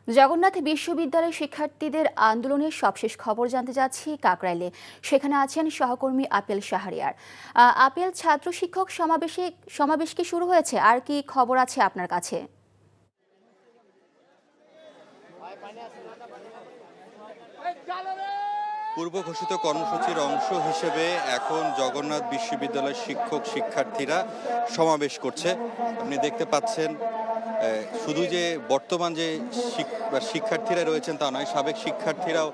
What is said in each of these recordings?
জগন্নাথ বিশ্ববিদ্যালয়ের শিক্ষার্থীদের আন্দোলনের সবশেষ খবর জানতে যাচ্ছি কাকরাইলে। সেখানে আছেন সহকর্মী আপেল শাহরিয়ার। আপেল, ছাত্র শিক্ষক সমাবেশ কি শুরু হয়েছে? আর কি খবর আছে আপনার কাছে? পূর্ব ঘোষিত কর্মসূচির অংশ হিসেবে এখন জগন্নাথ বিশ্ববিদ্যালয়ের শিক্ষক শিক্ষার্থীরা সমাবেশ করছে। আপনি দেখতে পাচ্ছেন শুধু যে বর্তমান যে শিক্ষার্থীরা রয়েছেন তা নয়, সাবেক শিক্ষার্থীরাও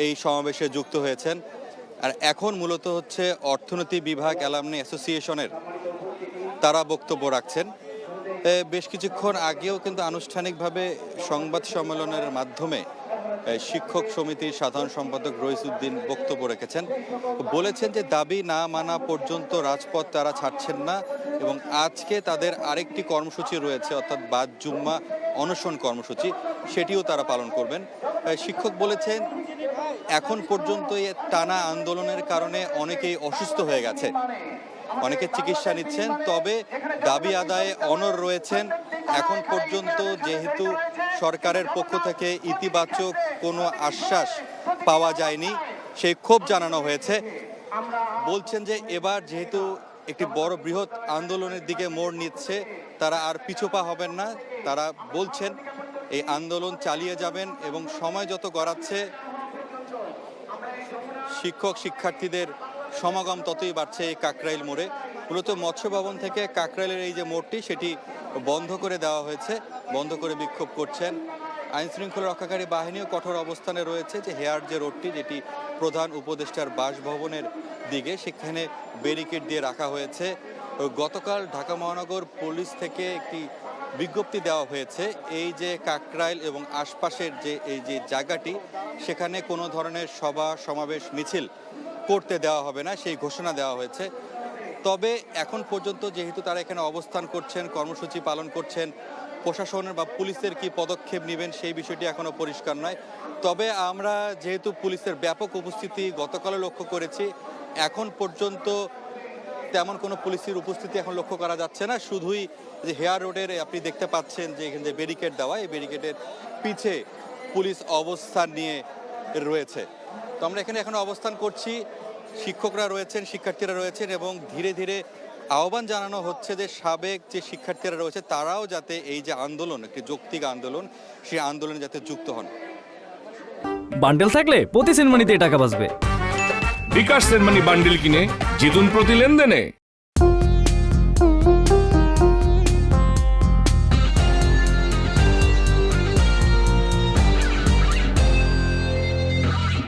এই সমাবেশে যুক্ত হয়েছেন। আর এখন মূলত হচ্ছে অর্থনীতি বিভাগ অ্যালামনি অ্যাসোসিয়েশনের তারা বক্তব্য রাখছেন। বেশ কিছুক্ষণ আগেও কিন্তু আনুষ্ঠানিকভাবে সংবাদ সম্মেলনের মাধ্যমে শিক্ষক সমিতির সাধারণ সম্পাদক রইসউদ্দিন বক্তব্য রেখেছেন। বলেছেন যে দাবি না মানা পর্যন্ত রাজপথ তারা ছাড়ছেন না এবং আজকে তাদের আরেকটি কর্মসূচি রয়েছে, অর্থাৎ বাদ জুম্মা অনশন কর্মসূচি, সেটিও তারা পালন করবেন। শিক্ষক বলেছেন এখন পর্যন্ত এই টানা আন্দোলনের কারণে অনেকেই অসুস্থ হয়ে গেছে, অনেকে চিকিৎসা নিচ্ছেন, তবে দাবি আদায়ে অনড় রয়েছেন। এখন পর্যন্ত যেহেতু সরকারের পক্ষ থেকে ইতিবাচক কোনো আশ্বাস পাওয়া যায়নি, সেই ক্ষোভ জানানো হয়েছে। বলছেন যে এবার যেহেতু একটি বড় বৃহৎ আন্দোলনের দিকে মোড় নিচ্ছে, তারা আর পিছুপা হবেন না। তারা বলছেন এই আন্দোলন চালিয়ে যাবেন এবং সময় যত গড়াচ্ছে শিক্ষক শিক্ষার্থীদের সমাগম ততই বাড়ছে এই কাকরাইল মোড়ে। মূলত মৎস্য ভবন থেকে কাকরাইলের এই যে মোড়টি সেটি বন্ধ করে দেওয়া হয়েছে, বন্ধ করে বিক্ষোভ করছেন। আইন শৃঙ্খলা রক্ষাকারী বাহিনীও কঠোর অবস্থানে রয়েছে। যে হেয়ার যে রোডটি, যেটি প্রধান উপদেষ্টার বাসভবনের দিকে, সেখানে ব্যারিকেড দিয়ে রাখা হয়েছে। গতকাল ঢাকা মহানগর পুলিশ থেকে একটি বিজ্ঞপ্তি দেওয়া হয়েছে এই যে কাকরাইল এবং আশপাশের যে এই যে জায়গাটি, সেখানে কোনো ধরনের সভা সমাবেশ মিছিল করতে দেওয়া হবে না, সেই ঘোষণা দেওয়া হয়েছে। তবে এখন পর্যন্ত যেহেতু তারা এখানে অবস্থান করছেন, কর্মসূচি পালন করছেন, প্রশাসনের বা পুলিশের কি পদক্ষেপ নেবেন সেই বিষয়টি এখনো পরিষ্কার নয়। তবে আমরা যেহেতু পুলিশের ব্যাপক উপস্থিতি গতকালও লক্ষ্য করেছি, এখন পর্যন্ত তেমন কোনো পুলিশের উপস্থিতি এখন লক্ষ্য করা যাচ্ছে না। শুধুই যে হেয়ার রোডের আপনি দেখতে পাচ্ছেন যে এখানে যে ব্যারিকেড দেওয়া, এই ব্যারিকেডের পিছে পুলিশ অবস্থান নিয়ে রয়েছে। তো আমরা এখানে এখন অবস্থান করছি, শিক্ষকরা রয়েছেন, শিক্ষার্থীরা রয়েছেন এবং ধীরে ধীরে আহ্বান জানানো হচ্ছে যে সাবেক যে শিক্ষার্থীরা রয়েছে তারাও যাতে এই যে আন্দোলন, একটি যৌক্তিক আন্দোলন, সেই আন্দোলনে যাতে যুক্ত হন। বান্ডেল থাকলে প্রতি সেনমানিতে টাকা বাঁচবে। বিকাশ সেনমানি বান্ডেল কিনে জিতুন প্রতি লেনদেনে।